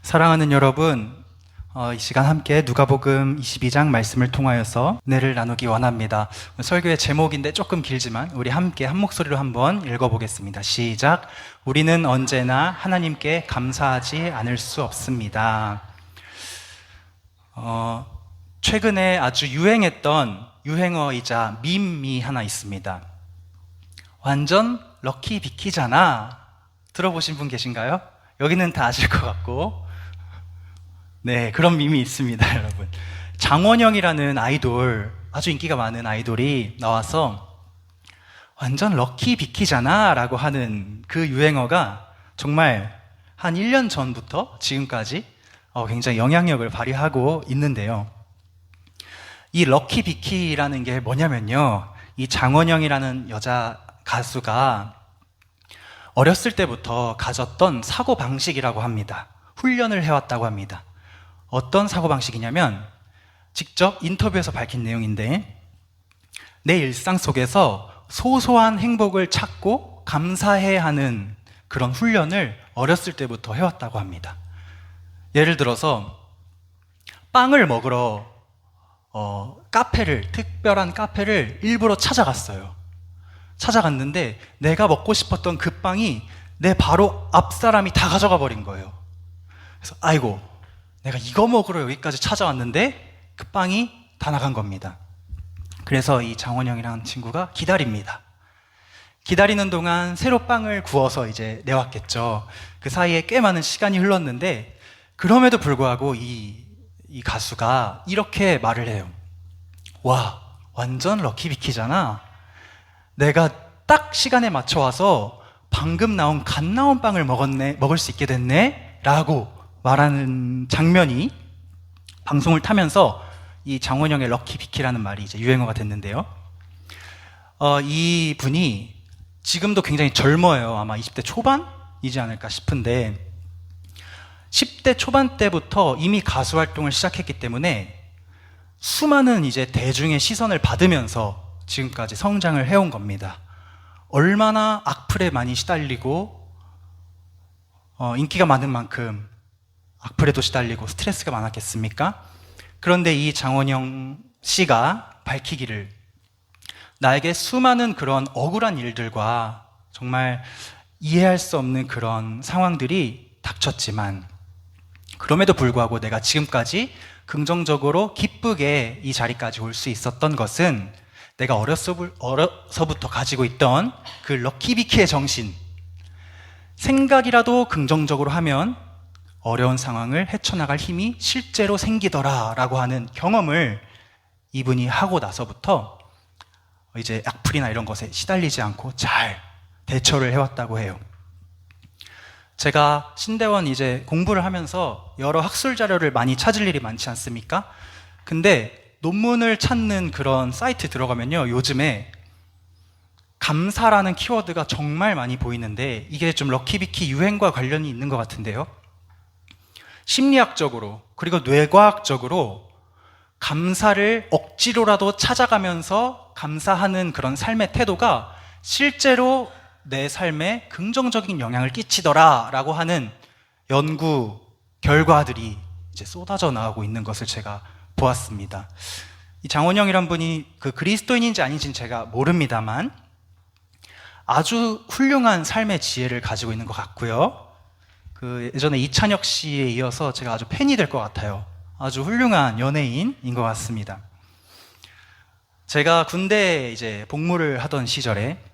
사랑하는 여러분, 이 시간 함께 누가복음 22장 말씀을 통하여서 은혜를 나누기 원합니다. 설교의 제목인데 조금 길지만 우리 함께 한 목소리로 한번 읽어보겠습니다. 시작. 우리는 언제나 하나님께 감사하지 않을 수 없습니다. 최근에 아주 유행했던 유행어이자 밈이 하나 있습니다. 완전 럭키 비키잖아. 들어보신 분 계신가요? 여기는 다 아실 것 같고, 네, 그런 밈이 있습니다, 여러분. 장원영이라는 아이돌, 아주 인기가 많은 아이돌이 나와서 완전 럭키 비키잖아 라고 하는 그 유행어가 정말 한 1년 전부터 지금까지 굉장히 영향력을 발휘하고 있는데요. 이 럭키 비키라는 게 뭐냐면요, 이 장원영이라는 여자 가수가 어렸을 때부터 가졌던 사고방식이라고 합니다. 훈련을 해왔다고 합니다. 어떤 사고방식이냐면, 직접 인터뷰에서 밝힌 내용인데, 내 일상 속에서 소소한 행복을 찾고 감사해야 하는 그런 훈련을 어렸을 때부터 해왔다고 합니다. 예를 들어서 빵을 먹으러 특별한 카페를 일부러 찾아갔는데 내가 먹고 싶었던 그 빵이 내 바로 앞 사람이 다 가져가 버린 거예요. 그래서 아이고, 내가 이거 먹으러 여기까지 찾아왔는데 그 빵이 다 나간 겁니다. 그래서 이 장원영이라는 친구가 기다립니다. 기다리는 동안 새로 빵을 구워서 이제 내왔겠죠. 그 사이에 꽤 많은 시간이 흘렀는데, 그럼에도 불구하고 이 가수가 이렇게 말을 해요. 와, 완전 럭키비키잖아. 내가 딱 시간에 맞춰 와서 방금 갓 나온 빵을 먹을 수 있게 됐네? 라고 말하는 장면이 방송을 타면서 이 장원영의 럭키비키라는 말이 이제 유행어가 됐는데요. 이 분이 지금도 굉장히 젊어요. 아마 20대 초반이지 않을까 싶은데, 10대 초반 때부터 이미 가수 활동을 시작했기 때문에 수많은 이제 대중의 시선을 받으면서 지금까지 성장을 해온 겁니다. 얼마나 악플에 많이 시달리고 인기가 많은 만큼 악플에도 시달리고 스트레스가 많았겠습니까? 그런데 이 장원영 씨가 밝히기를, 나에게 수많은 그런 억울한 일들과 정말 이해할 수 없는 그런 상황들이 닥쳤지만, 그럼에도 불구하고 내가 지금까지 긍정적으로 기쁘게 이 자리까지 올 수 있었던 것은 내가 어려서부터 가지고 있던 그 럭키비키의 정신, 생각이라도 긍정적으로 하면 어려운 상황을 헤쳐나갈 힘이 실제로 생기더라 라고 하는 경험을 이분이 하고 나서부터 이제 악플이나 이런 것에 시달리지 않고 잘 대처를 해왔다고 해요. 제가 신대원 이제 공부를 하면서 여러 학술 자료를 많이 찾을 일이 많지 않습니까? 근데 논문을 찾는 그런 사이트 들어가면요, 요즘에 감사라는 키워드가 정말 많이 보이는데, 이게 좀 럭키비키 유행과 관련이 있는 것 같은데요. 심리학적으로 그리고 뇌과학적으로 감사를 억지로라도 찾아가면서 감사하는 그런 삶의 태도가 실제로 내 삶에 긍정적인 영향을 끼치더라 라고 하는 연구 결과들이 이제 쏟아져 나오고 있는 것을 제가 보았습니다. 이 장원영이란 분이 그 그리스도인인지 아닌지는 제가 모릅니다만 아주 훌륭한 삶의 지혜를 가지고 있는 것 같고요. 그 예전에 이찬혁 씨에 이어서 제가 아주 팬이 될 것 같아요. 아주 훌륭한 연예인인 것 같습니다. 제가 군대에 이제 복무를 하던 시절에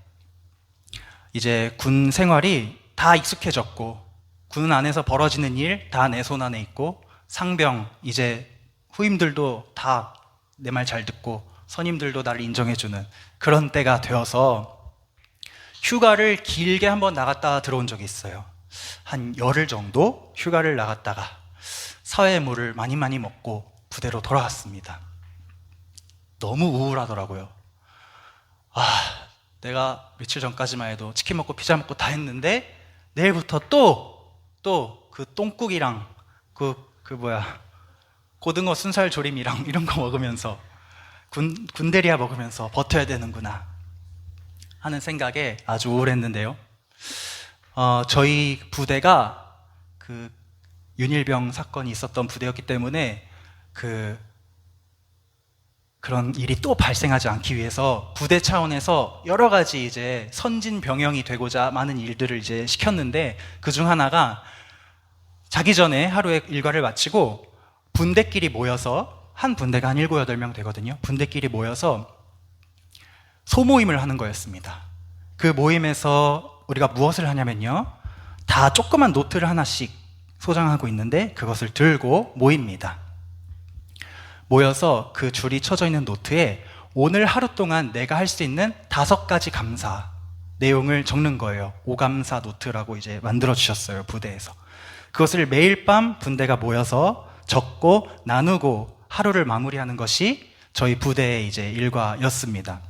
이제 군 생활이 다 익숙해졌고, 군 안에서 벌어지는 일 다 내 손 안에 있고, 상병 이제 후임들도 다 내 말 잘 듣고 선임들도 나를 인정해주는 그런 때가 되어서 휴가를 길게 한번 나갔다 들어온 적이 있어요. 한 열흘 정도 휴가를 나갔다가 사회물을 많이 먹고 부대로 돌아왔습니다. 너무 우울하더라고요. 내가 며칠 전까지만 해도 치킨 먹고 피자 먹고 다 했는데 내일부터 또 그 똥국이랑 고등어 순살 조림이랑 이런 거 먹으면서 군대리아 먹으면서 버텨야 되는구나 하는 생각에 아주 우울했는데요. 저희 부대가 그 윤일병 사건이 있었던 부대였기 때문에 그런 일이 또 발생하지 않기 위해서 부대 차원에서 여러 가지 이제 선진 병영이 되고자 많은 일들을 이제 시켰는데, 그 중 하나가 자기 전에 하루의 일과를 마치고 분대끼리 모여서, 한 분대가 한 7, 8명 되거든요. 분대끼리 모여서 소모임을 하는 거였습니다. 그 모임에서 우리가 무엇을 하냐면요, 다 조그만 노트를 하나씩 소장하고 있는데 그것을 들고 모입니다. 모여서 그 줄이 쳐져 있는 노트에 오늘 하루 동안 내가 할 수 있는 5가지 감사 내용을 적는 거예요. 오감사 노트라고 이제 만들어 주셨어요, 부대에서. 그것을 매일 밤 분대가 모여서 적고 나누고 하루를 마무리하는 것이 저희 부대의 이제 일과였습니다.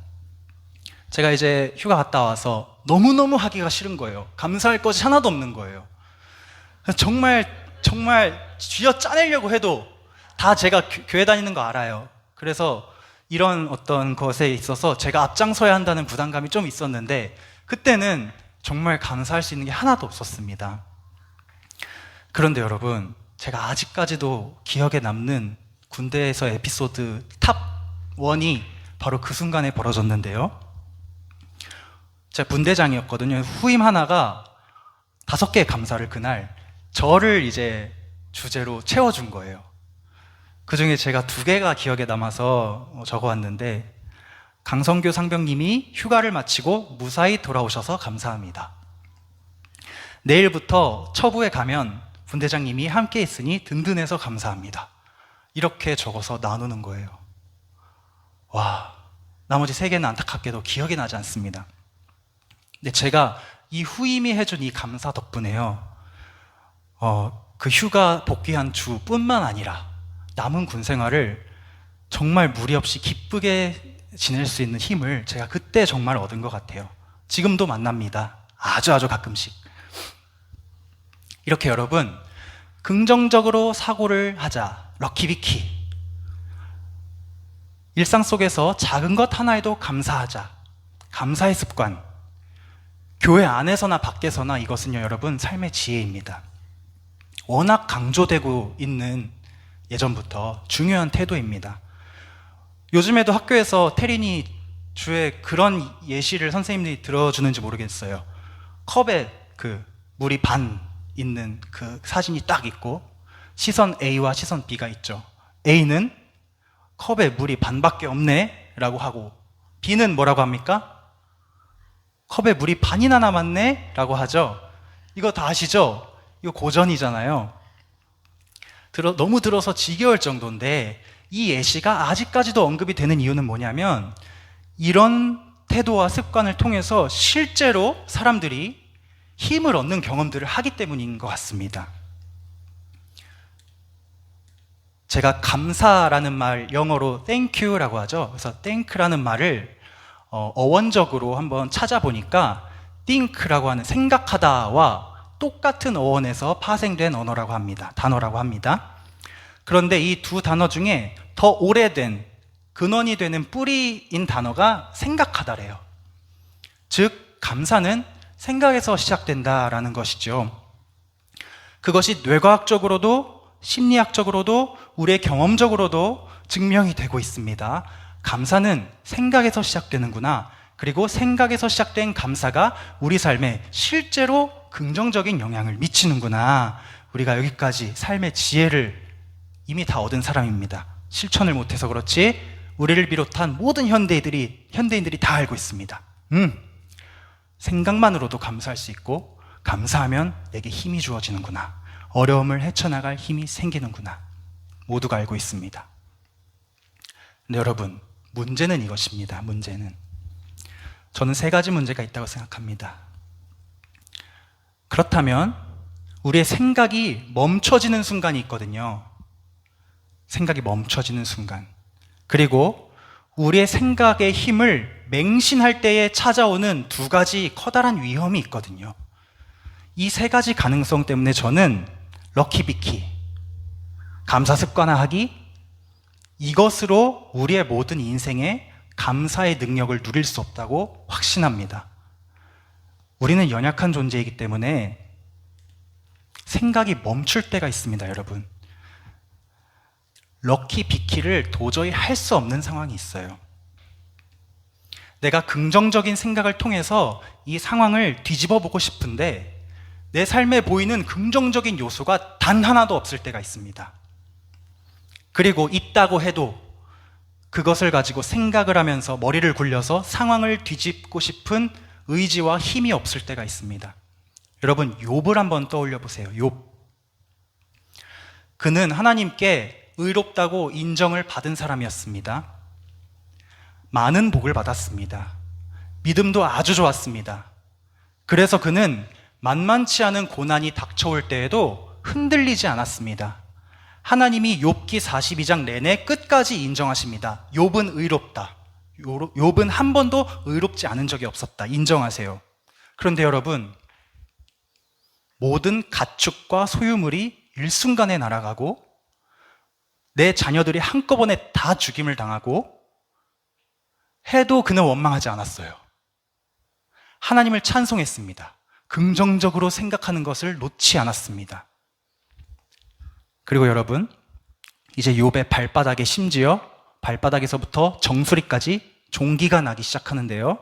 제가 이제 휴가 갔다 와서 너무너무 하기가 싫은 거예요. 감사할 것이 하나도 없는 거예요. 정말 쥐어 짜내려고 해도 다 제가 교회 다니는 거 알아요. 그래서 이런 어떤 것에 있어서 제가 앞장서야 한다는 부담감이 좀 있었는데, 그때는 정말 감사할 수 있는 게 하나도 없었습니다. 그런데 여러분, 제가 아직까지도 기억에 남는 군대에서 에피소드 탑 1이 바로 그 순간에 벌어졌는데요. 제가 분대장이었거든요. 후임 하나가 5개의 감사를 그날 저를 이제 주제로 채워준 거예요. 그 중에 제가 2개가 기억에 남아서 적어왔는데, 강성규 상병님이 휴가를 마치고 무사히 돌아오셔서 감사합니다. 내일부터 처부에 가면 분대장님이 함께 있으니 든든해서 감사합니다. 이렇게 적어서 나누는 거예요. 와, 나머지 3개는 안타깝게도 기억이 나지 않습니다. 근데 제가 이 후임이 해준 이 감사 덕분에요, 그 휴가 복귀한 주뿐만 아니라 남은 군 생활을 정말 무리 없이 기쁘게 지낼 수 있는 힘을 제가 그때 정말 얻은 것 같아요. 지금도 만납니다. 아주 가끔씩. 이렇게 여러분, 긍정적으로 사고를 하자. 럭키비키. 일상 속에서 작은 것 하나에도 감사하자. 감사의 습관. 교회 안에서나 밖에서나 이것은요, 여러분, 삶의 지혜입니다. 워낙 강조되고 있는, 예전부터 중요한 태도입니다. 요즘에도 학교에서 태린이 주에 그런 예시를 선생님들이 들어주는지 모르겠어요. 컵에 그 물이 반 있는 그 사진이 딱 있고 시선 A와 시선 B가 있죠. A는 컵에 물이 반밖에 없네 라고 하고, B는 뭐라고 합니까? 컵에 물이 반이나 남았네 라고 하죠. 이거 다 아시죠? 이거 고전이잖아요. 너무 들어서 지겨울 정도인데, 이 예시가 아직까지도 언급이 되는 이유는 뭐냐면, 이런 태도와 습관을 통해서 실제로 사람들이 힘을 얻는 경험들을 하기 때문인 것 같습니다. 제가 감사라는 말, 영어로 thank you라고 하죠. 그래서 thank라는 말을 어원적으로 한번 찾아보니까 think라고 하는 생각하다와 똑같은 어원에서 파생된 단어라고 합니다. 그런데 이 두 단어 중에 더 오래된 근원이 되는 뿌리인 단어가 생각하다래요. 즉, 감사는 생각에서 시작된다라는 것이죠. 그것이 뇌과학적으로도 심리학적으로도 우리의 경험적으로도 증명이 되고 있습니다. 감사는 생각에서 시작되는구나. 그리고 생각에서 시작된 감사가 우리 삶에 실제로 긍정적인 영향을 미치는구나. 우리가 여기까지 삶의 지혜를 이미 다 얻은 사람입니다. 실천을 못해서 그렇지 우리를 비롯한 모든 현대인들이 다 알고 있습니다. 생각만으로도 감사할 수 있고, 감사하면 내게 힘이 주어지는구나. 어려움을 헤쳐나갈 힘이 생기는구나. 모두가 알고 있습니다. 근데 여러분, 문제는 이것입니다. 문제는 저는 3가지 문제가 있다고 생각합니다. 그렇다면 우리의 생각이 멈춰지는 순간이 있거든요. 생각이 멈춰지는 순간. 그리고 우리의 생각의 힘을 맹신할 때에 찾아오는 2가지 커다란 위험이 있거든요. 이 3가지 가능성 때문에 저는 럭키비키, 감사 습관화하기, 이것으로 우리의 모든 인생에 감사의 능력을 누릴 수 없다고 확신합니다. 우리는 연약한 존재이기 때문에 생각이 멈출 때가 있습니다, 여러분. 럭키 비키를 도저히 할 수 없는 상황이 있어요. 내가 긍정적인 생각을 통해서 이 상황을 뒤집어 보고 싶은데 내 삶에 보이는 긍정적인 요소가 단 하나도 없을 때가 있습니다. 그리고 있다고 해도 그것을 가지고 생각을 하면서 머리를 굴려서 상황을 뒤집고 싶은 의지와 힘이 없을 때가 있습니다. 여러분, 욥을 한번 떠올려 보세요. 욥. 그는 하나님께 의롭다고 인정을 받은 사람이었습니다. 많은 복을 받았습니다. 믿음도 아주 좋았습니다. 그래서 그는 만만치 않은 고난이 닥쳐올 때에도 흔들리지 않았습니다. 하나님이 욥기 42장 내내 끝까지 인정하십니다. 욥은 의롭다. 욥은 한 번도 의롭지 않은 적이 없었다. 인정하세요. 그런데 여러분, 모든 가축과 소유물이 일순간에 날아가고 내 자녀들이 한꺼번에 다 죽임을 당하고 해도 그는 원망하지 않았어요. 하나님을 찬송했습니다. 긍정적으로 생각하는 것을 놓지 않았습니다. 그리고 여러분, 이제 욥의 발바닥에 심지어 발바닥에서부터 정수리까지 종기가 나기 시작하는데요.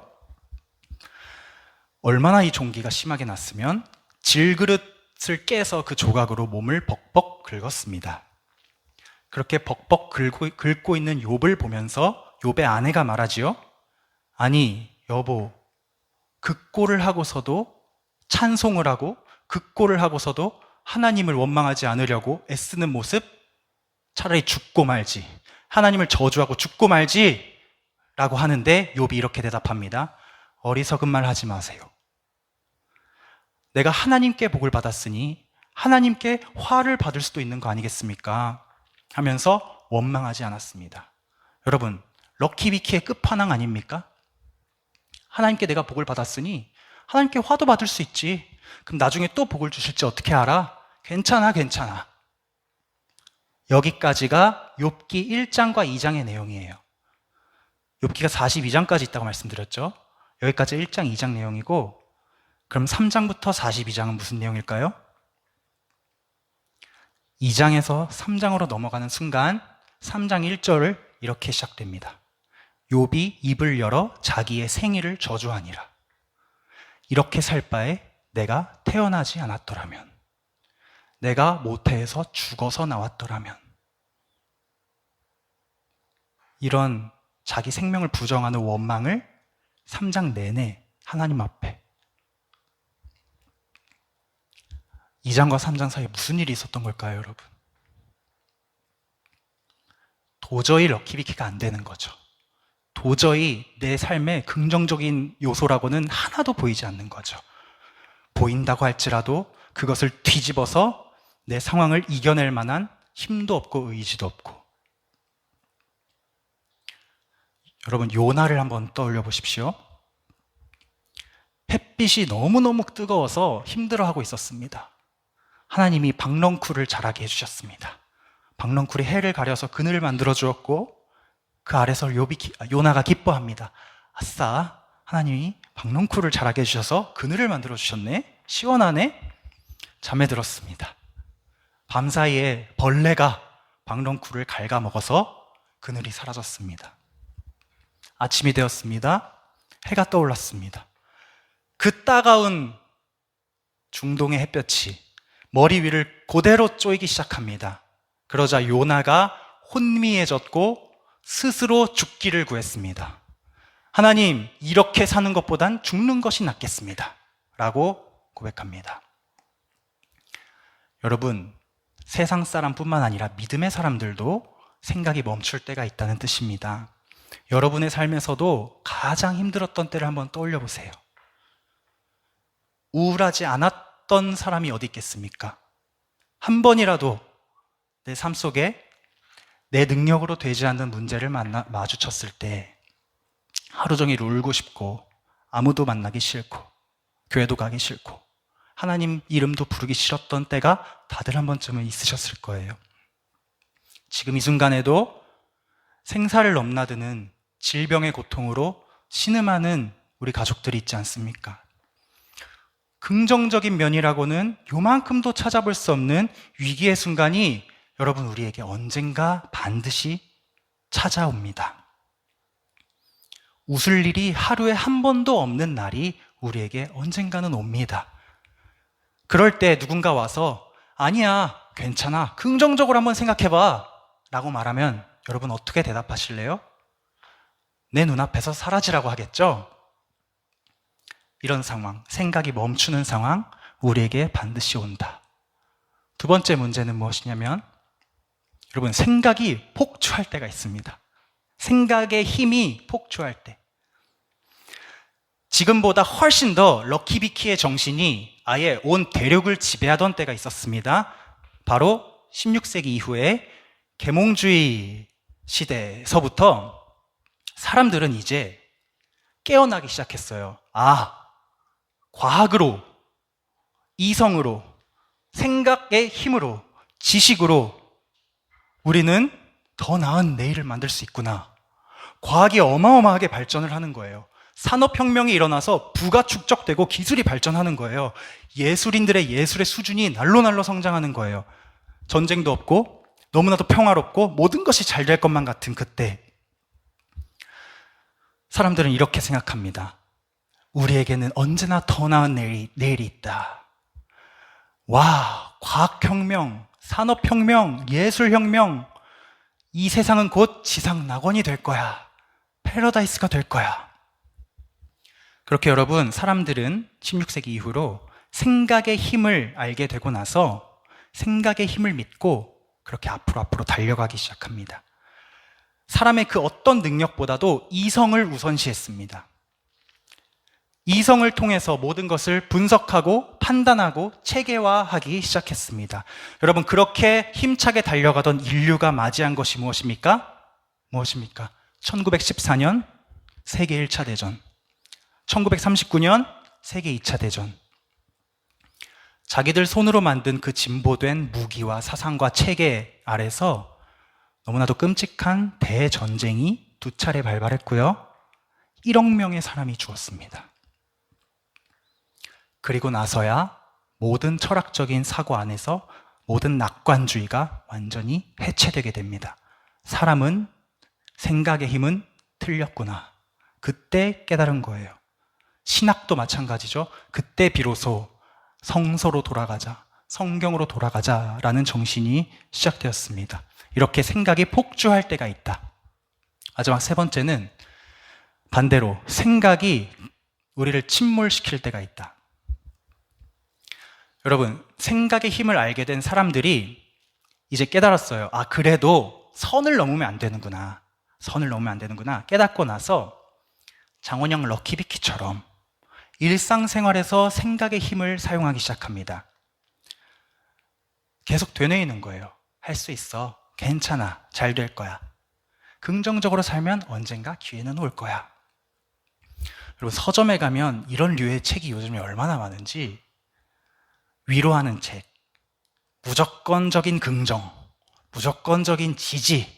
얼마나 이 종기가 심하게 났으면 질그릇을 깨서 그 조각으로 몸을 벅벅 긁었습니다. 그렇게 벅벅 긁고 있는 욥을 보면서 욥의 아내가 말하지요. 아니, 여보, 극고를 하고서도 찬송을 하고 극고를 하고서도 하나님을 원망하지 않으려고 애쓰는 모습, 차라리 죽고 말지, 하나님을 저주하고 죽고 말지 라고 하는데 욥이 이렇게 대답합니다. 어리석은 말 하지 마세요. 내가 하나님께 복을 받았으니 하나님께 화를 받을 수도 있는 거 아니겠습니까? 하면서 원망하지 않았습니다. 여러분, 럭키비키의 끝판왕 아닙니까? 하나님께 내가 복을 받았으니 하나님께 화도 받을 수 있지. 그럼 나중에 또 복을 주실지 어떻게 알아? 괜찮아. 여기까지가 욥기 1장과 2장의 내용이에요. 욥기가 42장까지 있다고 말씀드렸죠. 여기까지 1장, 2장 내용이고, 그럼 3장부터 42장은 무슨 내용일까요? 2장에서 3장으로 넘어가는 순간 3장 1절을 이렇게 시작됩니다. 욥이 입을 열어 자기의 생일을 저주하니라. 이렇게 살 바에 내가 태어나지 않았더라면, 내가 모태에서 죽어서 나왔더라면. 이런 자기 생명을 부정하는 원망을 3장 내내 하나님 앞에, 2장과 3장 사이에 무슨 일이 있었던 걸까요, 여러분? 도저히 럭키비키가 안 되는 거죠. 도저히 내 삶에 긍정적인 요소라고는 하나도 보이지 않는 거죠. 보인다고 할지라도 그것을 뒤집어서 내 상황을 이겨낼 만한 힘도 없고 의지도 없고. 여러분, 요나를 한번 떠올려 보십시오. 햇빛이 너무너무 뜨거워서 힘들어하고 있었습니다. 하나님이 박넝쿨을 자라게 해주셨습니다. 박넝쿨이 해를 가려서 그늘을 만들어 주었고 그 아래서 요나가 기뻐합니다. 아싸, 하나님이 박넝쿨을 자라게 해주셔서 그늘을 만들어 주셨네? 시원하네? 잠에 들었습니다. 밤사이에 벌레가 박넝쿨을 갉아먹어서 그늘이 사라졌습니다. 아침이 되었습니다. 해가 떠올랐습니다. 그 따가운 중동의 햇볕이 머리 위를 그대로 쪼이기 시작합니다. 그러자 요나가 혼미해졌고 스스로 죽기를 구했습니다. 하나님, 이렇게 사는 것보단 죽는 것이 낫겠습니다. 라고 고백합니다. 여러분, 세상 사람뿐만 아니라 믿음의 사람들도 생각이 멈출 때가 있다는 뜻입니다. 여러분의 삶에서도 가장 힘들었던 때를 한번 떠올려 보세요. 우울하지 않았던 사람이 어디 있겠습니까? 한 번이라도 내 삶 속에 내 능력으로 되지 않는 문제를 마주쳤을 때 하루 종일 울고 싶고 아무도 만나기 싫고 교회도 가기 싫고 하나님 이름도 부르기 싫었던 때가 다들 한 번쯤은 있으셨을 거예요. 지금 이 순간에도 생사를 넘나드는 질병의 고통으로 신음하는 우리 가족들이 있지 않습니까? 긍정적인 면이라고는 요만큼도 찾아볼 수 없는 위기의 순간이 여러분 우리에게 언젠가 반드시 찾아옵니다. 웃을 일이 하루에 한 번도 없는 날이 우리에게 언젠가는 옵니다. 그럴 때 누군가 와서 아니야, 괜찮아, 긍정적으로 한번 생각해봐 라고 말하면 여러분 어떻게 대답하실래요? 내 눈앞에서 사라지라고 하겠죠? 이런 상황, 생각이 멈추는 상황, 우리에게 반드시 온다. 두 번째 문제는 무엇이냐면 여러분, 생각이 폭주할 때가 있습니다. 생각의 힘이 폭주할 때. 지금보다 훨씬 더 럭키비키의 정신이 아예 온 대륙을 지배하던 때가 있었습니다. 바로 16세기 이후에 계몽주의 시대에서부터 사람들은 이제 깨어나기 시작했어요. 과학으로, 이성으로, 생각의 힘으로, 지식으로 우리는 더 나은 내일을 만들 수 있구나. 과학이 어마어마하게 발전을 하는 거예요. 산업혁명이 일어나서 부가 축적되고 기술이 발전하는 거예요. 예술인들의 예술의 수준이 날로 성장하는 거예요. 전쟁도 없고 너무나도 평화롭고 모든 것이 잘 될 것만 같은 그때 사람들은 이렇게 생각합니다. 우리에게는 언제나 더 나은 내일이 있다. 와, 과학혁명, 산업혁명, 예술혁명, 이 세상은 곧 지상낙원이 될 거야. 패러다이스가 될 거야. 그렇게 여러분, 사람들은 16세기 이후로 생각의 힘을 알게 되고 나서 생각의 힘을 믿고 그렇게 앞으로 달려가기 시작합니다. 사람의 그 어떤 능력보다도 이성을 우선시했습니다. 이성을 통해서 모든 것을 분석하고 판단하고 체계화하기 시작했습니다. 여러분, 그렇게 힘차게 달려가던 인류가 맞이한 것이 무엇입니까? 1914년 세계 1차 대전, 1939년 세계 2차 대전. 자기들 손으로 만든 그 진보된 무기와 사상과 체계 아래서 너무나도 끔찍한 대전쟁이 2차례 발발했고요. 1억 명의 사람이 죽었습니다. 그리고 나서야 모든 철학적인 사고 안에서 모든 낙관주의가 완전히 해체되게 됩니다. 사람은 생각의 힘은 틀렸구나. 그때 깨달은 거예요. 신학도 마찬가지죠. 그때 비로소 성서로 돌아가자, 성경으로 돌아가자라는 정신이 시작되었습니다. 이렇게 생각이 폭주할 때가 있다. 마지막 세 번째는 반대로 생각이 우리를 침몰시킬 때가 있다. 여러분, 생각의 힘을 알게 된 사람들이 이제 깨달았어요. 그래도 선을 넘으면 안 되는구나. 깨닫고 나서 장원영 럭키비키처럼 일상생활에서 생각의 힘을 사용하기 시작합니다. 계속 되뇌이는 거예요. 할 수 있어. 괜찮아. 잘 될 거야. 긍정적으로 살면 언젠가 기회는 올 거야. 여러분, 서점에 가면 이런 류의 책이 요즘에 얼마나 많은지, 위로하는 책, 무조건적인 긍정, 무조건적인 지지,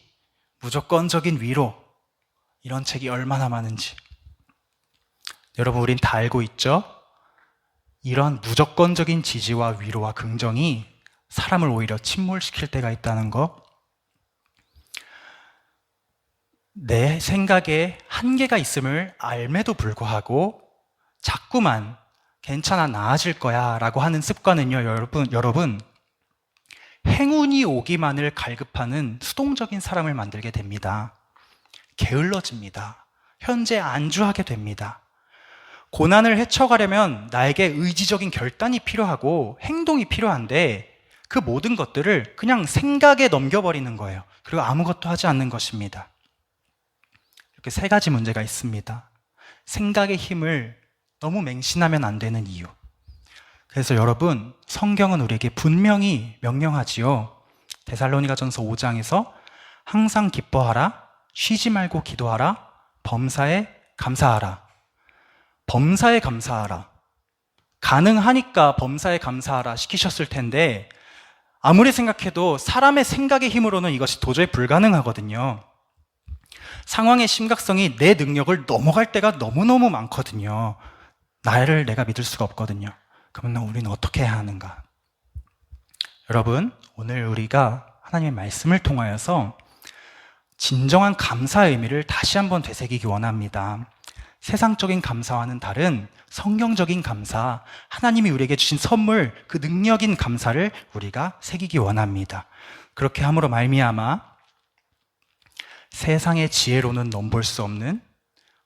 무조건적인 위로, 이런 책이 얼마나 많은지. 여러분, 우린 다 알고 있죠? 이런 무조건적인 지지와 위로와 긍정이 사람을 오히려 침몰시킬 때가 있다는 거. 내 생각에 한계가 있음을 알매도 불구하고 자꾸만 괜찮아, 나아질 거야 라고 하는 습관은요, 여러분 행운이 오기만을 갈급하는 수동적인 사람을 만들게 됩니다. 게을러집니다. 현재 안주하게 됩니다. 고난을 헤쳐가려면 나에게 의지적인 결단이 필요하고 행동이 필요한데 그 모든 것들을 그냥 생각에 넘겨버리는 거예요. 그리고 아무것도 하지 않는 것입니다. 이렇게 세 가지 문제가 있습니다. 생각의 힘을 너무 맹신하면 안 되는 이유. 그래서 여러분, 성경은 우리에게 분명히 명령하지요. 데살로니가전서 5장에서 항상 기뻐하라, 쉬지 말고 기도하라, 범사에 감사하라. 범사에 감사하라. 가능하니까 범사에 감사하라 시키셨을 텐데 아무리 생각해도 사람의 생각의 힘으로는 이것이 도저히 불가능하거든요. 상황의 심각성이 내 능력을 넘어갈 때가 너무너무 많거든요. 나를 내가 믿을 수가 없거든요. 그러면 우리는 어떻게 해야 하는가? 여러분, 오늘 우리가 하나님의 말씀을 통하여서 진정한 감사의 의미를 다시 한번 되새기기 원합니다. 세상적인 감사와는 다른 성경적인 감사, 하나님이 우리에게 주신 선물, 그 능력인 감사를 우리가 새기기 원합니다. 그렇게 함으로 말미암아 세상의 지혜로는 넘볼 수 없는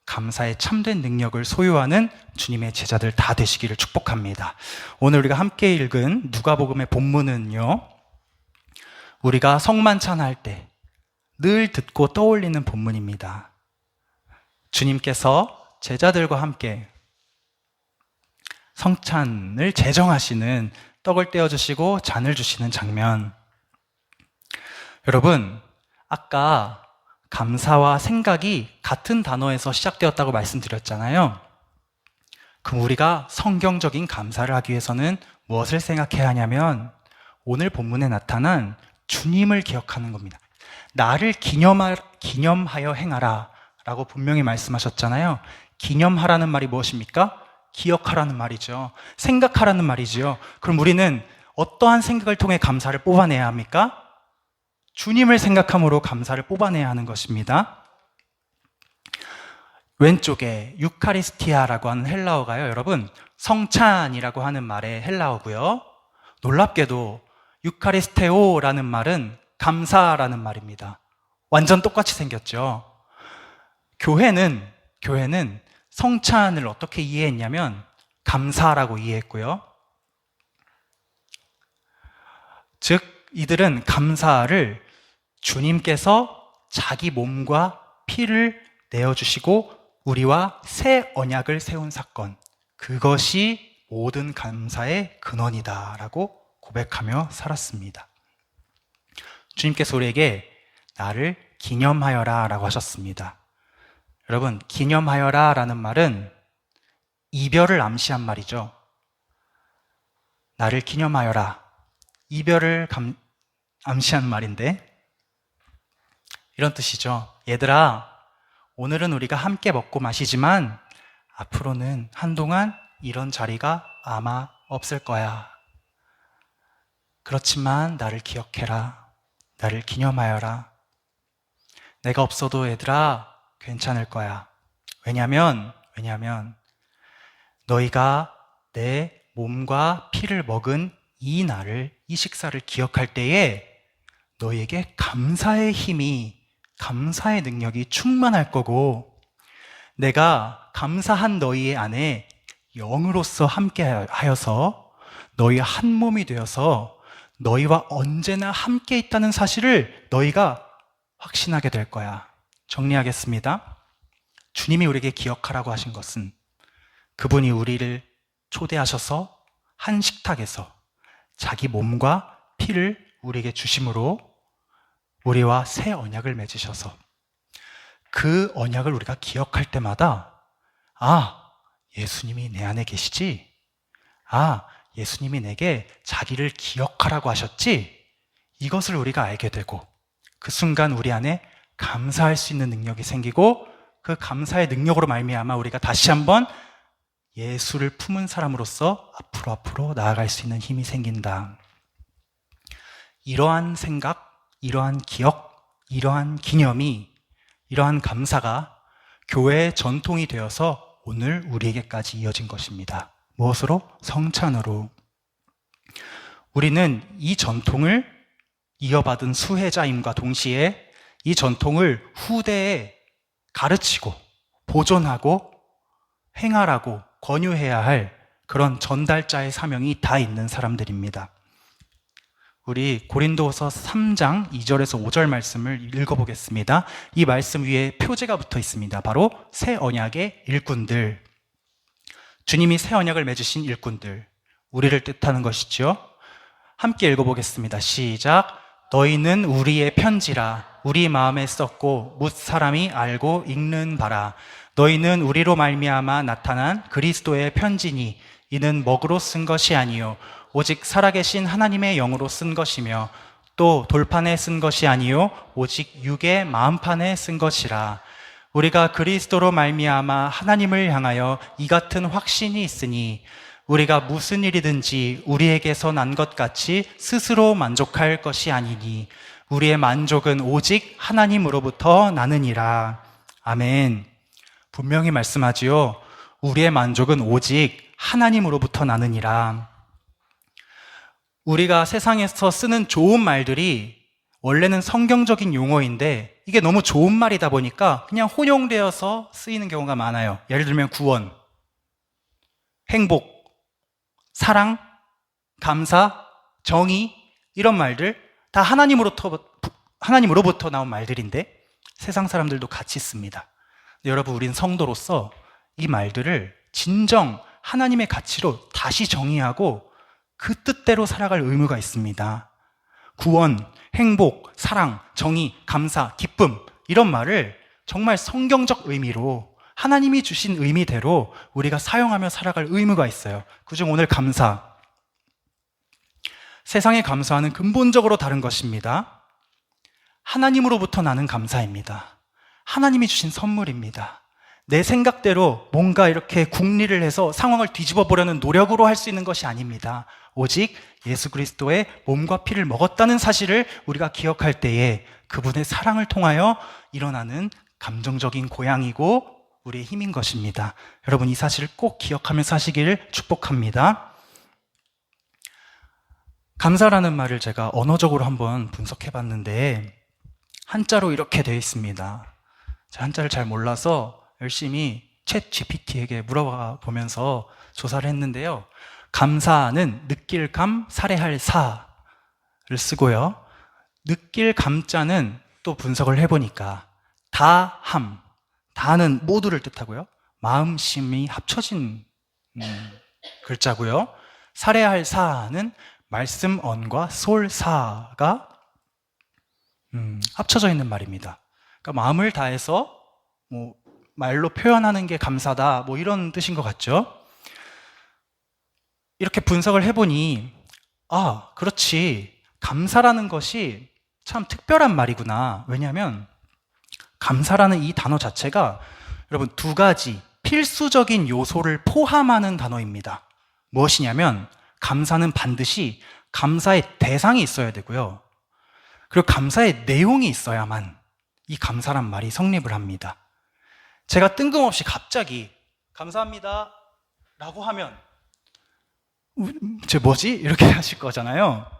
감사의 참된 능력을 소유하는 주님의 제자들 다 되시기를 축복합니다. 오늘 우리가 함께 읽은 누가복음의 본문은요, 우리가 성만찬할 때 늘 듣고 떠올리는 본문입니다. 주님께서 제자들과 함께 성찬을 제정하시는, 떡을 떼어주시고 잔을 주시는 장면. 여러분, 아까 감사와 생각이 같은 단어에서 시작되었다고 말씀드렸잖아요. 그럼 우리가 성경적인 감사를 하기 위해서는 무엇을 생각해야 하냐면 오늘 본문에 나타난 주님을 기억하는 겁니다. 나를 기념하여 행하라 라고 분명히 말씀하셨잖아요. 기념하라는 말이 무엇입니까? 기억하라는 말이죠. 생각하라는 말이죠. 그럼 우리는 어떠한 생각을 통해 감사를 뽑아내야 합니까? 주님을 생각함으로 감사를 뽑아내야 하는 것입니다. 왼쪽에 유카리스티아라고 하는 헬라어가요, 여러분, 성찬이라고 하는 말의 헬라어고요. 놀랍게도 유카리스테오라는 말은 감사라는 말입니다. 완전 똑같이 생겼죠. 교회는 성찬을 어떻게 이해했냐면 감사라고 이해했고요. 즉 이들은 감사를 주님께서 자기 몸과 피를 내어주시고 우리와 새 언약을 세운 사건, 그것이 모든 감사의 근원이다 라고 고백하며 살았습니다. 주님께서 우리에게 나를 기념하여라 라고 하셨습니다. 여러분, 기념하여라 라는 말은 이별을 암시한 말이죠. 나를 기념하여라, 이별을 암시한 말인데 이런 뜻이죠. 얘들아, 오늘은 우리가 함께 먹고 마시지만 앞으로는 한동안 이런 자리가 아마 없을 거야. 그렇지만 나를 기억해라. 나를 기념하여라. 내가 없어도 얘들아 괜찮을 거야. 왜냐면 너희가 내 몸과 피를 먹은 이 날을, 이 식사를 기억할 때에 너희에게 감사의 힘이, 감사의 능력이 충만할 거고, 내가 감사한 너희 안에 영으로서 함께 하여서 너희 한 몸이 되어서 너희와 언제나 함께 있다는 사실을 너희가 확신하게 될 거야. 정리하겠습니다. 주님이 우리에게 기억하라고 하신 것은 그분이 우리를 초대하셔서 한 식탁에서 자기 몸과 피를 우리에게 주심으로 우리와 새 언약을 맺으셔서 그 언약을 우리가 기억할 때마다 예수님이 내 안에 계시지? 예수님이 내게 자기를 기억하라고 하셨지? 이것을 우리가 알게 되고 그 순간 우리 안에 감사할 수 있는 능력이 생기고 그 감사의 능력으로 말미암아 우리가 다시 한번 예수를 품은 사람으로서 앞으로 나아갈 수 있는 힘이 생긴다. 이러한 생각, 이러한 기억, 이러한 기념이, 이러한 감사가 교회의 전통이 되어서 오늘 우리에게까지 이어진 것입니다. 무엇으로? 성찬으로. 우리는 이 전통을 이어받은 수혜자임과 동시에 이 전통을 후대에 가르치고 보존하고 행하라고 권유해야 할 그런 전달자의 사명이 다 있는 사람들입니다. 우리 고린도서 3장 2절에서 5절 말씀을 읽어보겠습니다. 이 말씀 위에 표제가 붙어 있습니다. 바로 새 언약의 일꾼들, 주님이 새 언약을 맺으신 일꾼들, 우리를 뜻하는 것이죠. 함께 읽어보겠습니다. 시작. 너희는 우리의 편지라 우리 마음에 썼고 뭇 사람이 알고 읽는 바라. 너희는 우리로 말미암아 나타난 그리스도의 편지니 이는 먹으로 쓴 것이 아니요 오직 살아계신 하나님의 영으로 쓴 것이며 또 돌판에 쓴 것이 아니요 오직 육의 마음판에 쓴 것이라. 우리가 그리스도로 말미암아 하나님을 향하여 이 같은 확신이 있으니 우리가 무슨 일이든지 우리에게서 난 것 같이 스스로 만족할 것이 아니니 우리의 만족은 오직 하나님으로부터 나느니라. 아멘. 분명히 말씀하지요. 우리의 만족은 오직 하나님으로부터 나느니라. 우리가 세상에서 쓰는 좋은 말들이 원래는 성경적인 용어인데 이게 너무 좋은 말이다 보니까 그냥 혼용되어서 쓰이는 경우가 많아요. 예를 들면 구원, 행복, 사랑, 감사, 정의 이런 말들 다 하나님으로부터 나온 말들인데 세상 사람들도 같이 씁니다. 여러분, 우린 성도로서 이 말들을 진정 하나님의 가치로 다시 정의하고 그 뜻대로 살아갈 의무가 있습니다. 구원, 행복, 사랑, 정의, 감사, 기쁨 이런 말을 정말 성경적 의미로 하나님이 주신 의미대로 우리가 사용하며 살아갈 의무가 있어요. 그중 오늘 감사. 세상의 감사는 근본적으로 다른 것입니다. 하나님으로부터 나는 감사입니다. 하나님이 주신 선물입니다. 내 생각대로 뭔가 이렇게 궁리를 해서 상황을 뒤집어 보려는 노력으로 할 수 있는 것이 아닙니다. 오직 예수 그리스도의 몸과 피를 먹었다는 사실을 우리가 기억할 때에 그분의 사랑을 통하여 일어나는 감정적인 고향이고 우리의 힘인 것입니다. 여러분, 이 사실을 꼭 기억하며 사시기를 축복합니다. 감사라는 말을 제가 언어적으로 한번 분석해 봤는데 한자로 이렇게 되어 있습니다. 제가 한자를 잘 몰라서 열심히 챗 GPT에게 물어봐 보면서 조사를 했는데요. 감사는 느낄 감, 살해할 사를 쓰고요. 느낄 감자는 또 분석을 해보니까 다함, 다는 모두를 뜻하고요. 마음심이 합쳐진 글자고요. 살해할 사는 말씀 언과 솔사가 합쳐져 있는 말입니다. 그러니까 마음을 다해서 말로 표현하는 게 감사다, 이런 뜻인 것 같죠? 이렇게 분석을 해보니, 그렇지. 감사라는 것이 참 특별한 말이구나. 왜냐하면 감사라는 이 단어 자체가 여러분 두 가지 필수적인 요소를 포함하는 단어입니다. 무엇이냐면 감사는 반드시 감사의 대상이 있어야 되고요. 그리고 감사의 내용이 있어야만 이 감사란 말이 성립을 합니다. 제가 뜬금없이 갑자기 감사합니다 라고 하면 쟤 뭐지? 이렇게 하실 거잖아요.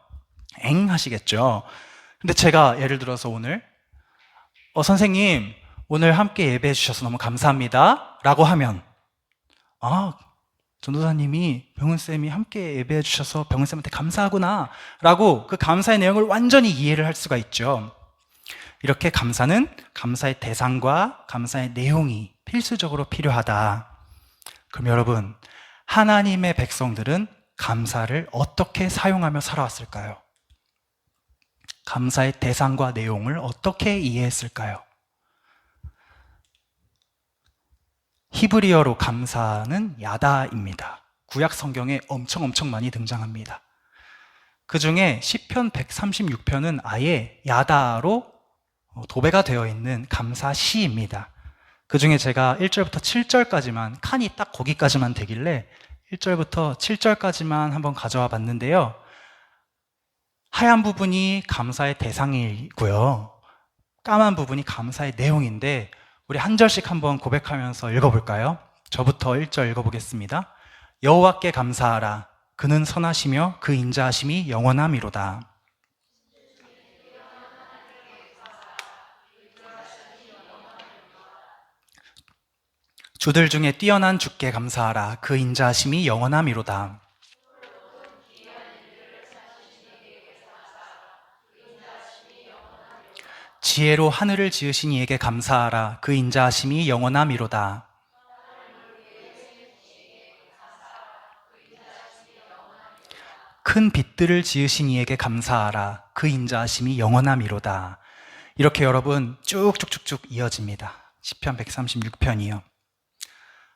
엥 하시겠죠. 근데 제가 예를 들어서 오늘 선생님 오늘 함께 예배해 주셔서 너무 감사합니다 라고 하면 전도사님이 병은쌤이 함께 예배해 주셔서 병은쌤한테 감사하구나 라고 그 감사의 내용을 완전히 이해를 할 수가 있죠. 이렇게 감사는 감사의 대상과 감사의 내용이 필수적으로 필요하다. 그럼 여러분, 하나님의 백성들은 감사를 어떻게 사용하며 살아왔을까요? 감사의 대상과 내용을 어떻게 이해했을까요? 히브리어로 감사는 야다입니다. 구약 성경에 엄청 많이 등장합니다. 그 중에 시편 136편은 아예 야다로 도배가 되어 있는 감사시입니다. 그 중에 제가 1절부터 7절까지만, 칸이 딱 거기까지만 되길래 1절부터 7절까지만 한번 가져와 봤는데요. 하얀 부분이 감사의 대상이고요. 까만 부분이 감사의 내용인데 우리 한 절씩 한번 고백하면서 읽어볼까요? 저부터 1절 읽어보겠습니다. 여호와께 감사하라. 그는 선하시며 그 인자하심이 영원함이로다. 주들 중에 뛰어난 주께 감사하라. 그 인자하심이 영원함이로다. 지혜로 하늘을 지으신 이에게 감사하라. 그 인자하심이 영원함이로다. 큰 빛들을 지으신 이에게 감사하라. 그 인자하심이 영원함이로다. 이렇게 여러분 쭉쭉쭉쭉 이어집니다. 시편 136편이요.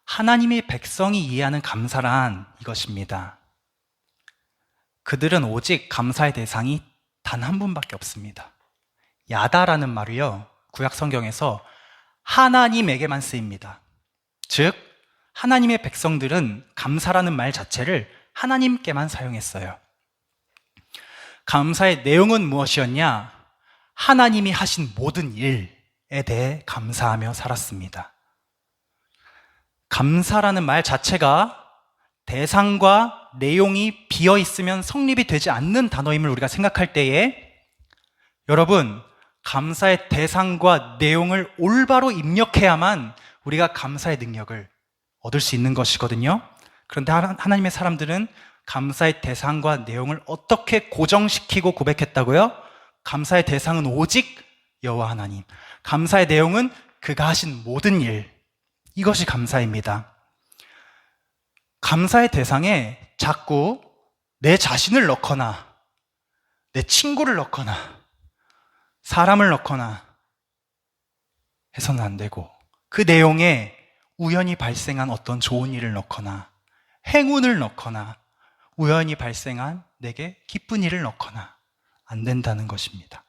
하나님의 백성이 이해하는 감사란 이것입니다. 그들은 오직 감사의 대상이 단 한 분밖에 없습니다. 야다라는 말이요, 구약 성경에서 하나님에게만 쓰입니다. 즉 하나님의 백성들은 감사라는 말 자체를 하나님께만 사용했어요. 감사의 내용은 무엇이었냐? 하나님이 하신 모든 일에 대해 감사하며 살았습니다. 감사라는 말 자체가 대상과 내용이 비어 있으면 성립이 되지 않는 단어임을 우리가 생각할 때에 여러분, 감사의 대상과 내용을 올바로 입력해야만 우리가 감사의 능력을 얻을 수 있는 것이거든요. 그런데 하나님의 사람들은 감사의 대상과 내용을 어떻게 고정시키고 고백했다고요? 감사의 대상은 오직 여호와 하나님. 감사의 내용은 그가 하신 모든 일. 이것이 감사입니다. 감사의 대상에 자꾸 내 자신을 넣거나 내 친구를 넣거나 사람을 넣거나 해서는 안 되고 그 내용에 우연히 발생한 어떤 좋은 일을 넣거나 행운을 넣거나 우연히 발생한 내게 기쁜 일을 넣거나 안 된다는 것입니다.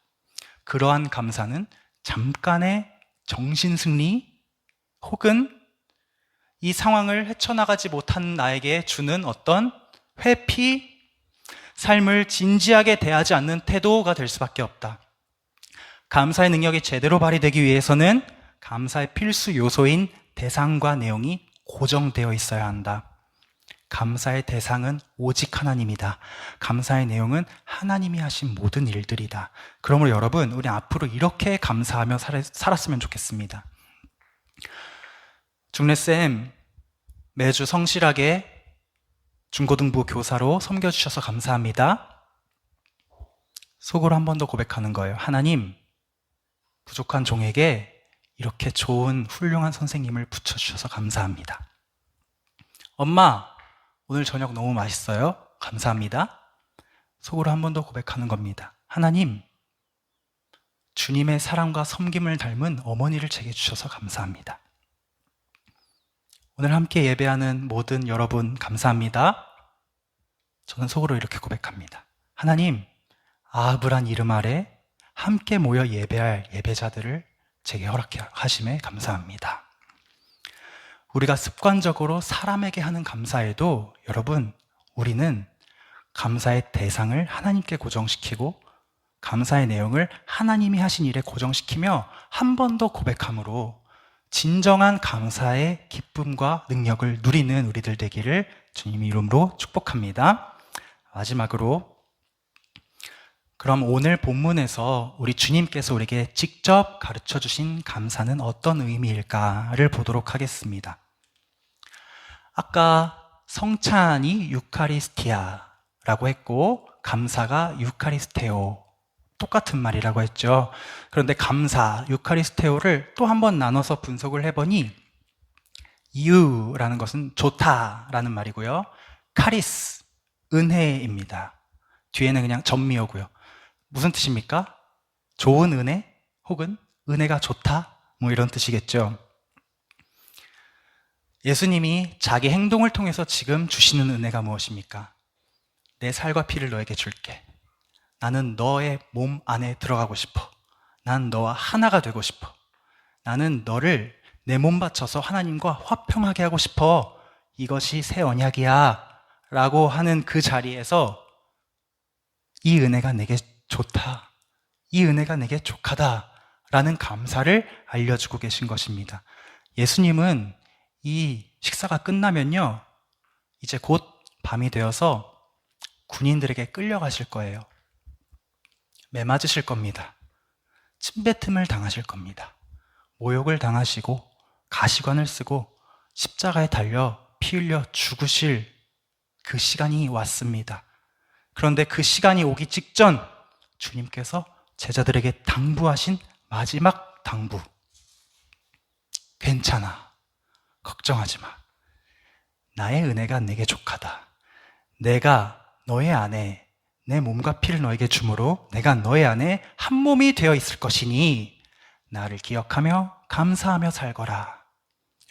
그러한 감사는 잠깐의 정신승리 혹은 이 상황을 헤쳐나가지 못한 나에게 주는 어떤 회피, 삶을 진지하게 대하지 않는 태도가 될 수밖에 없다. 감사의 능력이 제대로 발휘되기 위해서는 감사의 필수 요소인 대상과 내용이 고정되어 있어야 한다. 감사의 대상은 오직 하나님이다. 감사의 내용은 하나님이 하신 모든 일들이다. 그러므로 여러분, 우리 앞으로 이렇게 감사하며 살았으면 좋겠습니다. 중래쌤, 매주 성실하게 중고등부 교사로 섬겨주셔서 감사합니다. 속으로 한 번 더 고백하는 거예요. 하나님, 부족한 종에게 이렇게 좋은 훌륭한 선생님을 붙여주셔서 감사합니다. 엄마, 오늘 저녁 너무 맛있어요. 감사합니다. 속으로 한 번 더 고백하는 겁니다. 하나님, 주님의 사랑과 섬김을 닮은 어머니를 제게 주셔서 감사합니다. 오늘 함께 예배하는 모든 여러분 감사합니다. 저는 속으로 이렇게 고백합니다. 하나님, 아브란 이름 아래 함께 모여 예배할 예배자들을 제게 허락하심에 감사합니다. 우리가 습관적으로 사람에게 하는 감사에도 여러분, 우리는 감사의 대상을 하나님께 고정시키고 감사의 내용을 하나님이 하신 일에 고정시키며 한 번 더 고백함으로 진정한 감사의 기쁨과 능력을 누리는 우리들 되기를 주님 이름으로 축복합니다. 마지막으로 그럼 오늘 본문에서 우리 주님께서 우리에게 직접 가르쳐 주신 감사는 어떤 의미일까를 보도록 하겠습니다. 아까 성찬이 유카리스티아라고 했고 감사가 유카리스테오, 똑같은 말이라고 했죠. 그런데 감사, 유카리스테오를 또 한 번 나눠서 분석을 해보니 유라는 것은 좋다라는 말이고요. 카리스, 은혜입니다. 뒤에는 그냥 전미어고요. 무슨 뜻입니까? 좋은 은혜 혹은 은혜가 좋다 뭐 이런 뜻이겠죠. 예수님이 자기 행동을 통해서 지금 주시는 은혜가 무엇입니까? 내 살과 피를 너에게 줄게. 나는 너의 몸 안에 들어가고 싶어. 난 너와 하나가 되고 싶어. 나는 너를 내 몸 바쳐서 하나님과 화평하게 하고 싶어. 이것이 새 언약이야 라고 하는 그 자리에서 이 은혜가 내게 좋다, 이 은혜가 내게 족하다 라는 감사를 알려주고 계신 것입니다. 예수님은 이 식사가 끝나면요, 이제 곧 밤이 되어서 군인들에게 끌려가실 거예요. 매맞으실 겁니다. 침뱉음을 당하실 겁니다. 모욕을 당하시고 가시관을 쓰고 십자가에 달려 피 흘려 죽으실 그 시간이 왔습니다. 그런데 그 시간이 오기 직전 주님께서 제자들에게 당부하신 마지막 당부. 괜찮아. 걱정하지 마. 나의 은혜가 내게 족하다. 내가 너의 안에 내 몸과 피를 너에게 주므로 내가 너의 안에 한 몸이 되어 있을 것이니 나를 기억하며 감사하며 살거라.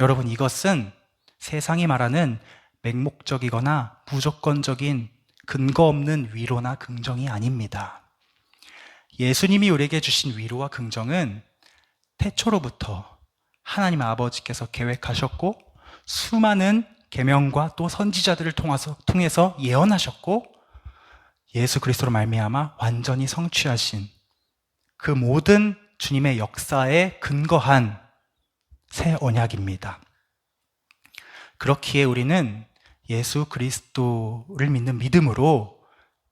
여러분, 이것은 세상이 말하는 맹목적이거나 무조건적인 근거 없는 위로나 긍정이 아닙니다. 예수님이 우리에게 주신 위로와 긍정은 태초로부터 하나님 아버지께서 계획하셨고 수많은 계명과 또 선지자들을 통해서 예언하셨고 예수 그리스도로 말미암아 완전히 성취하신 그 모든 주님의 역사에 근거한 새 언약입니다. 그렇기에 우리는 예수 그리스도를 믿는 믿음으로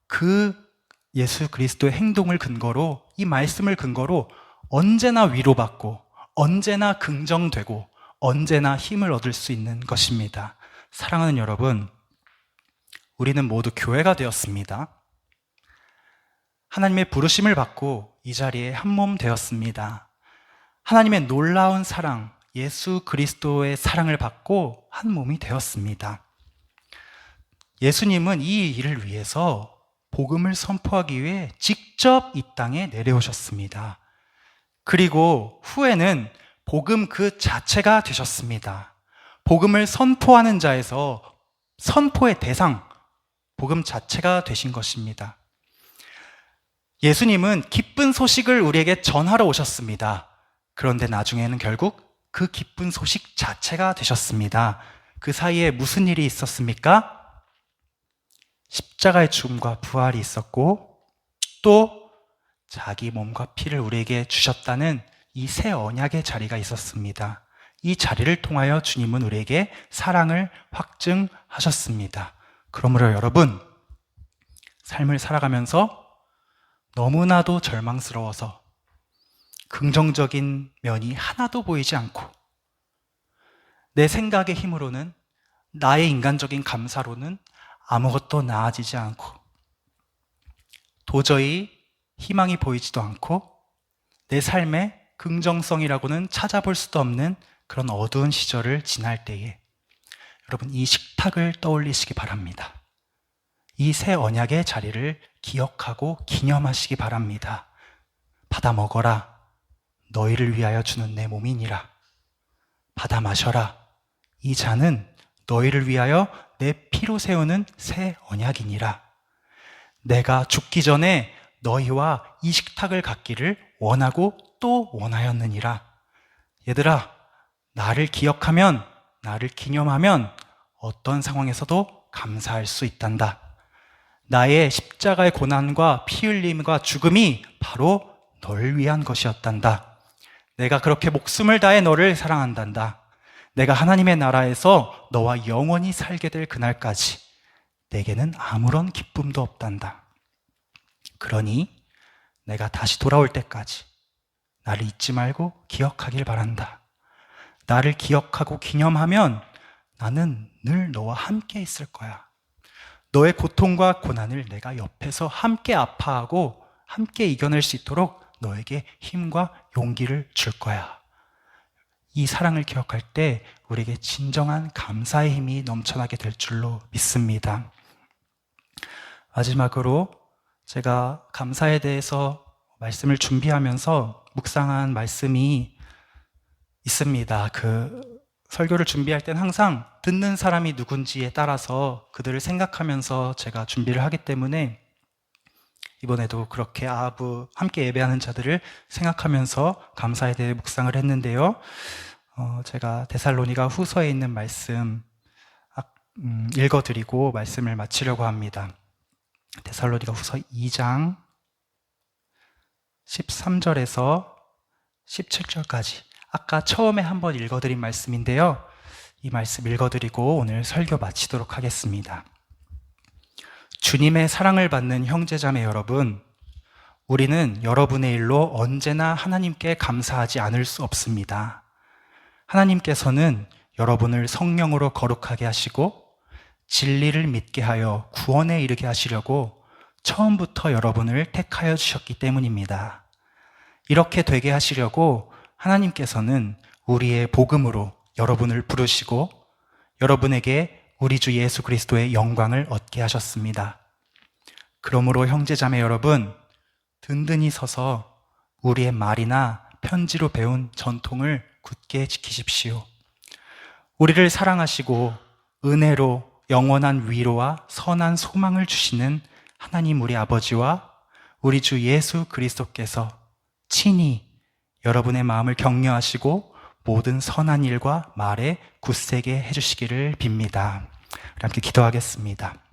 그 예수 그리스도의 행동을 근거로 이 말씀을 근거로 언제나 위로받고 언제나 긍정되고 언제나 힘을 얻을 수 있는 것입니다. 사랑하는 여러분, 우리는 모두 교회가 되었습니다. 하나님의 부르심을 받고 이 자리에 한 몸 되었습니다. 하나님의 놀라운 사랑, 예수 그리스도의 사랑을 받고 한 몸이 되었습니다. 예수님은 이 일을 위해서 복음을 선포하기 위해 직접 이 땅에 내려오셨습니다. 그리고 후에는 복음 그 자체가 되셨습니다. 복음을 선포하는 자에서 선포의 대상, 복음 자체가 되신 것입니다. 예수님은 기쁜 소식을 우리에게 전하러 오셨습니다. 그런데 나중에는 결국 그 기쁜 소식 자체가 되셨습니다. 그 사이에 무슨 일이 있었습니까? 십자가의 죽음과 부활이 있었고 또 자기 몸과 피를 우리에게 주셨다는 이 새 언약의 자리가 있었습니다. 이 자리를 통하여 주님은 우리에게 사랑을 확증하셨습니다. 그러므로 여러분, 삶을 살아가면서 너무나도 절망스러워서 긍정적인 면이 하나도 보이지 않고 내 생각의 힘으로는 나의 인간적인 감사로는 아무것도 나아지지 않고 도저히 희망이 보이지도 않고 내 삶의 긍정성이라고는 찾아볼 수도 없는 그런 어두운 시절을 지날 때에 여러분 이 식탁을 떠올리시기 바랍니다. 이 새 언약의 자리를 기억하고 기념하시기 바랍니다. 받아 먹어라. 너희를 위하여 주는 내 몸이니라. 받아 마셔라. 이 잔은 너희를 위하여 내 피로 세우는 새 언약이니라. 내가 죽기 전에 너희와 이 식탁을 갖기를 원하고 또 원하였느니라. 얘들아, 나를 기억하면, 나를 기념하면 어떤 상황에서도 감사할 수 있단다. 나의 십자가의 고난과 피 흘림과 죽음이 바로 널 위한 것이었단다. 내가 그렇게 목숨을 다해 너를 사랑한단다. 내가 하나님의 나라에서 너와 영원히 살게 될 그날까지 내게는 아무런 기쁨도 없단다. 그러니 내가 다시 돌아올 때까지 나를 잊지 말고 기억하길 바란다. 나를 기억하고 기념하면 나는 늘 너와 함께 있을 거야. 너의 고통과 고난을 내가 옆에서 함께 아파하고 함께 이겨낼 수 있도록 너에게 힘과 용기를 줄 거야. 이 사랑을 기억할 때 우리에게 진정한 감사의 힘이 넘쳐나게 될 줄로 믿습니다. 마지막으로 제가 감사에 대해서 말씀을 준비하면서 묵상한 말씀이 있습니다. 설교를 준비할 땐 항상 듣는 사람이 누군지에 따라서 그들을 생각하면서 제가 준비를 하기 때문에 이번에도 그렇게 아하브 함께 예배하는 자들을 생각하면서 감사에 대해 묵상을 했는데요. 제가 데살로니가 후서에 있는 말씀 읽어드리고 말씀을 마치려고 합니다. 데살로니가 후서 2장 13절에서 17절까지 아까 처음에 한번 읽어드린 말씀인데요. 이 말씀 읽어드리고 오늘 설교 마치도록 하겠습니다. 주님의 사랑을 받는 형제자매 여러분, 우리는 여러분의 일로 언제나 하나님께 감사하지 않을 수 없습니다. 하나님께서는 여러분을 성령으로 거룩하게 하시고 진리를 믿게 하여 구원에 이르게 하시려고 처음부터 여러분을 택하여 주셨기 때문입니다. 이렇게 되게 하시려고 하나님께서는 우리의 복음으로 여러분을 부르시고 여러분에게 우리 주 예수 그리스도의 영광을 얻게 하셨습니다. 그러므로 형제자매 여러분, 든든히 서서 우리의 말이나 편지로 배운 전통을 굳게 지키십시오. 우리를 사랑하시고 은혜로 영원한 위로와 선한 소망을 주시는 하나님 우리 아버지와 우리 주 예수 그리스도께서 친히 여러분의 마음을 격려하시고 모든 선한 일과 말에 굳세게 해주시기를 빕니다. 함께 기도하겠습니다.